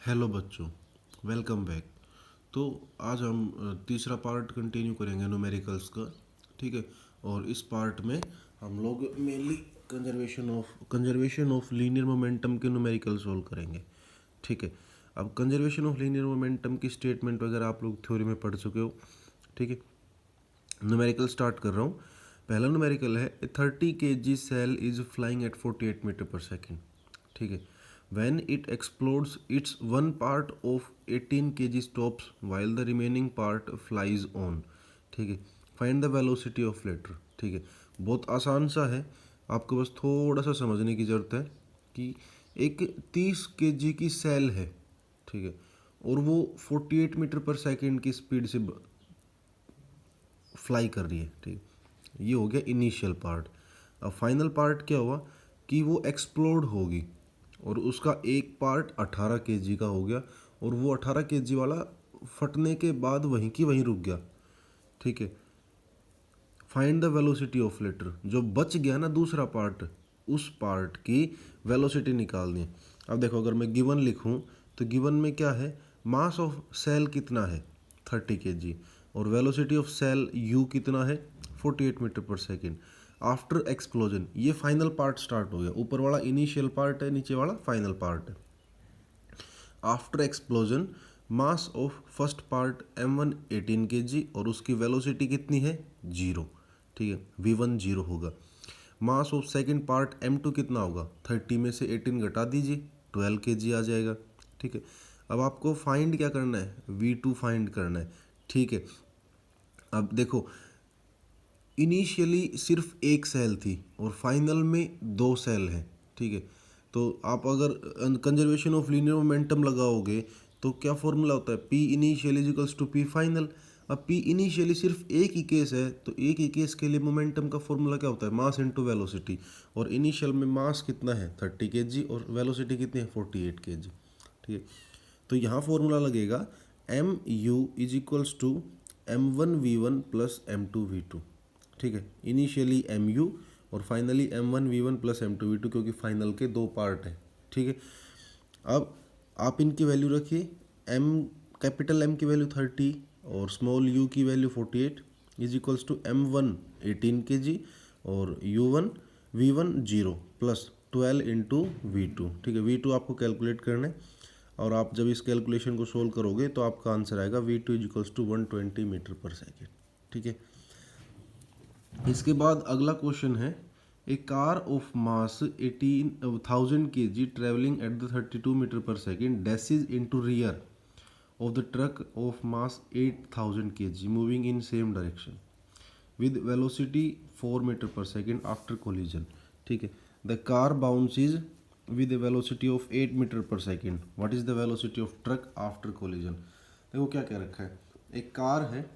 Hello बच्चों, welcome back. तो आज हम तीसरा पार्ट कंटिन्यू करेंगे न्यूमेरिकल्स का। ठीक है। और इस पार्ट में हम लोग mainly conservation of linear momentum के न्यूमेरिकल सॉल्व करेंगे। ठीक है। अब कंजर्वेशन ऑफ लीनियर मोमेंटम की स्टेटमेंट वगैरह आप लोग थ्योरी में पढ़ चुके हो। ठीक है। न्यूमेरिकल स्टार्ट कर रहा हूँ। पहला न्यूमेरिकल है 30 kg shell is flying at 48 metre पर सेकेंड। ठीक है। When it explodes, its one part of 18 kg stops while the remaining part flies on. ठीक है। Find the velocity of latter. ठीक है। बहुत आसान सा है, आपको बस थोड़ा सा समझने की ज़रूरत है कि एक 30 kg की सेल है। ठीक है। और वो 48 मीटर पर सेकेंड की स्पीड से फ्लाई कर रही है। ठीक है। ये हो गया इनिशियल पार्ट। अब फाइनल पार्ट क्या हुआ कि वो एक्सप्लोड होगी और उसका एक पार्ट 18 kg का हो गया और वो 18 kg वाला फटने के बाद वहीं की वहीं रुक गया। ठीक है। Find the velocity of latter, जो बच गया ना दूसरा पार्ट, उस पार्ट की वेलोसिटी निकालनी है। अब देखो, अगर मैं गिवन लिखूं तो गिवन में क्या है, मास ऑफ सेल कितना है 30 kg और वेलोसिटी ऑफ सेल u कितना है 48 मीटर पर सेकेंड। आफ्टर एक्सप्लोजन, ये फाइनल पार्ट स्टार्ट हो गया। ऊपर वाला इनिशियल पार्ट है, नीचे वाला फाइनल पार्ट है। After explosion mass of first part m1 18 kg और उसकी वेलोसिटी कितनी है 0। ठीक है। v1 0 होगा। Mass of second part m2 कितना होगा, 30 में से 18 घटा दीजिए 12 kg आ जाएगा। ठीक है। अब आपको फाइंड क्या करना है, v2 फाइंड करना है। ठीक है। अब देखो, इनिशियली सिर्फ एक सेल थी और फाइनल में दो सेल हैं। ठीक है। तो आप अगर कंजर्वेशन ऑफ लीनियर मोमेंटम लगाओगे तो क्या फॉर्मूला होता है, p initial is equals to p final. अब पी इनिशियली सिर्फ एक ही केस है तो एक ही केस के लिए मोमेंटम का फॉर्मूला क्या होता है, मास इनटू वेलोसिटी। और इनिशियल में मास कितना है 30 kg और वेलोसिटी कितनी है 48 kg। ठीक है। तो यहाँ फॉर्मूला लगेगा m u is equals to m1v1 plus m2v2। ठीक है। इनिशियली mu और फाइनली m1v1 प्लस m2v2, क्योंकि फाइनल के दो पार्ट हैं। ठीक है। अब आप इनकी वैल्यू रखिए, m कैपिटल M की वैल्यू 30 और स्मॉल u की value 48 is equals to m1 18 kg और u1 v1 0 plus 12 into v2। ठीक है। v2 आपको कैलकुलेट करना है और आप जब इस कैलकुलेशन को सोल्व करोगे तो आपका आंसर आएगा v2 is equals to 120 metre पर सेकेंड। ठीक है। इसके बाद अगला क्वेश्चन है, a car of mass 18,000 kg travelling at the 32 metre पर second dashes into rear of the truck of mass 8,000 kg moving in same direction with velocity 4 metre पर second after collision. ठीक है। The car bounces with velocity of 8 metre पर second. What is the velocity of truck after collision. देखो क्या क्या रखा है, एक कार है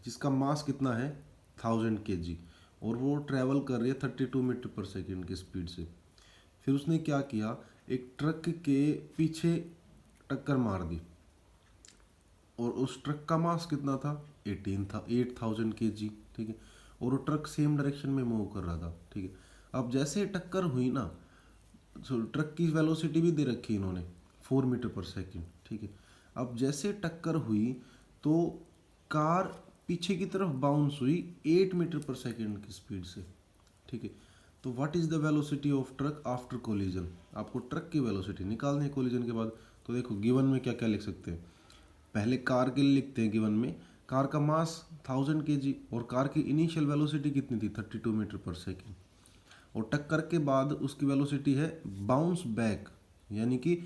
जिसका मास कितना है 1000 kg और वो ट्रैवल कर रही है 32 मीटर पर सेकेंड की स्पीड से। फिर उसने क्या किया, एक ट्रक के पीछे टक्कर मार दी और उस ट्रक का मास कितना था 8,000 kg। ठीक है। और वो ट्रक सेम डायरेक्शन में मूव कर रहा था। ठीक है। अब जैसे टक्कर हुई ना, तो ट्रक की वेलोसिटी भी दे रखी इन्होंने 4 मीटर पर सेकेंड। ठीक है। अब जैसे टक्कर हुई तो कार पीछे की तरफ बाउंस हुई 8 मीटर पर सेकेंड की स्पीड से। ठीक है। तो what is the velocity of truck after collision, आपको ट्रक की वेलोसिटी निकालनी है कोलिजन के बाद। तो देखो गिवन में क्या क्या लिख सकते हैं, पहले कार के लिए लिखते हैं। गिवन में कार का मास 1000 kg और कार की इनिशियल वेलोसिटी कितनी थी 32 मीटर पर सेकेंड और टक्कर के बाद उसकी वेलोसिटी है बाउंस बैक, यानी कि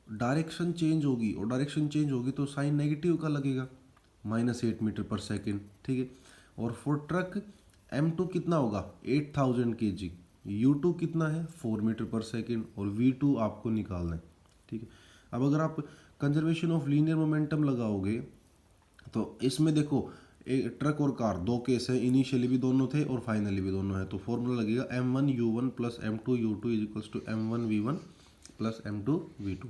डायरेक्शन चेंज होगी और डायरेक्शन चेंज होगी तो साइन नेगेटिव का लगेगा -8 मीटर पर सेकेंड। ठीक है। और फॉर ट्रक m2 कितना होगा 8,000 kg, u2 कितना है 4 मीटर पर सेकेंड और v2 आपको निकालना है। ठीक है। अब अगर आप कंजर्वेशन ऑफ लीनियर मोमेंटम लगाओगे तो इसमें देखो, एक ट्रक और कार दो केस है, इनिशियली भी दोनों थे और फाइनली भी दोनों है। तो फॉर्मूला लगेगा m1u1 plus m2u2 is equals to m1v1 plus m2v2।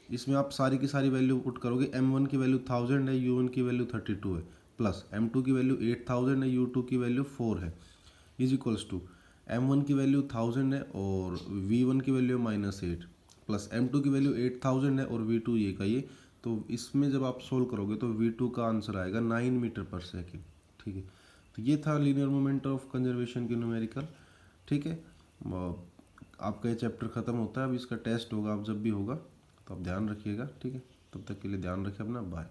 इसमें आप सारी की सारी वैल्यू पुट करोगे, m1 की वैल्यू 1000 है, u1 की वैल्यू 32 है, प्लस m2 की वैल्यू 8000 है, u2 की वैल्यू 4 है, इज इक्वल्स टू m1 की वैल्यू 1000 है और v1 की वैल्यू -8 प्लस M2 की वैल्यू 8000 है और V2 ये का ये, तो इसमें जब आप सोल्व करोगे तो V2 का आंसर आएगा 9 मीटर पर सेकेंड। ठीक है, तो ये था लीनियर मोमेंट ऑफ कंजर्वेशन की न्यूमेरिकल। ठीक है, आपका ये चैप्टर ख़त्म होता है। अब इसका टेस्ट होगा, आप जब भी होगा तो आप ध्यान रखिएगा। ठीक है, तब तक के लिए ध्यान रखें अपना, बाय।